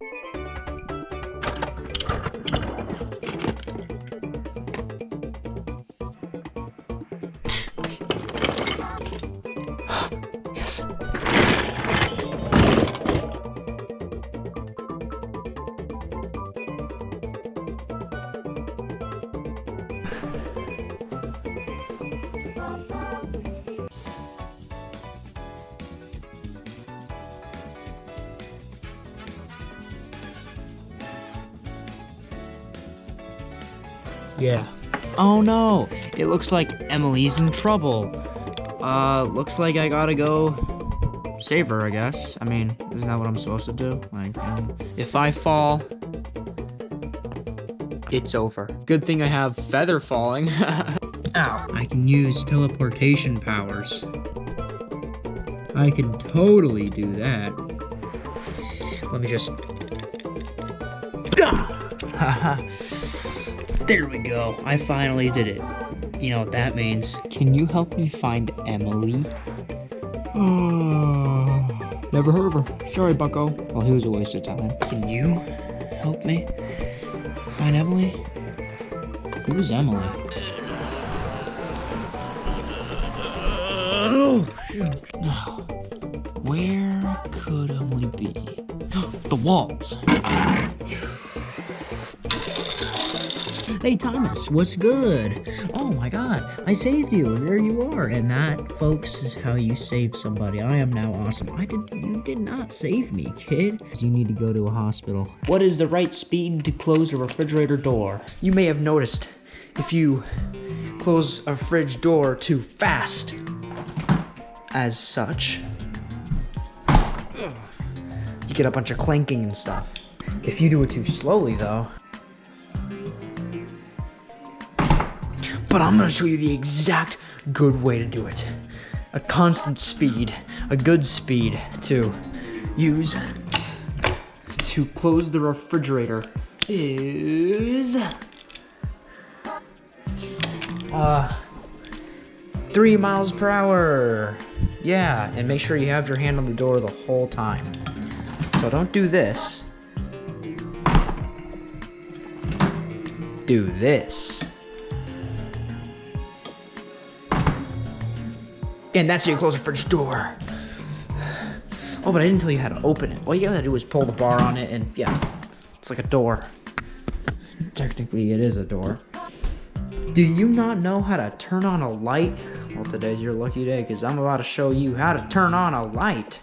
Yes. Yeah. Oh no, it looks like Emily's in trouble. Looks like I gotta go save her, I guess. I mean, isn't that what I'm supposed to do? Like, if I fall, it's over. Good thing I have feather falling. Ow. I can use teleportation powers. I can totally do that. Let me just... There we go. I finally did it. You know what that means. Can you help me find Emily? Never heard of her. Sorry, bucko. Well, he was a waste of time. Can you help me find Emily? Who's Emily? Oh, shoot. Now, where could Emily be? The walls. Hey Thomas, what's good? Oh my god, I saved you, and there you are. And that, folks, is how you save somebody. I am now awesome. You did not save me, kid. You need to go to a hospital. What is the right speed to close a refrigerator door? You may have noticed, if you close a fridge door too fast, as such, you get a bunch of clanking and stuff. If you do it too slowly, though, but I'm gonna show you the exact good way to do it. A constant speed, a good speed to use to close the refrigerator is 3 miles per hour. Yeah, and make sure you have your hand on the door the whole time. So don't do this. Do this. And that's how you close the fridge door. Oh, but I didn't tell you how to open it. All you gotta do is pull the bar on it and yeah, it's like a door. Technically, it is a door. Do you not know how to turn on a light? Well, today's your lucky day because I'm about to show you how to turn on a light.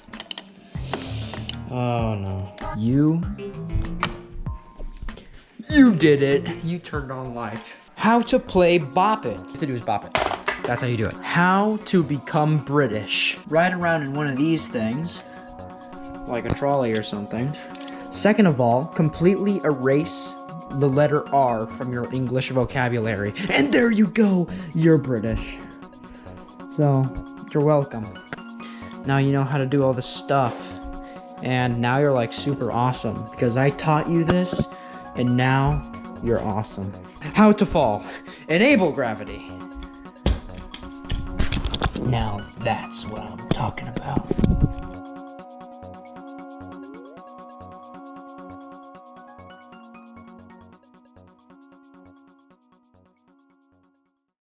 Oh no. You did it. You turned on light. How to play Bop It. What to do is Bop It. That's how you do it. How to become British. Ride around in one of these things, like a trolley or something. Second of all, completely erase the letter R from your English vocabulary. And there you go, you're British. So, you're welcome. Now you know how to do all this stuff. And now you're like super awesome because I taught you this and now you're awesome. How to fall. Enable gravity. Now that's what I'm talking about.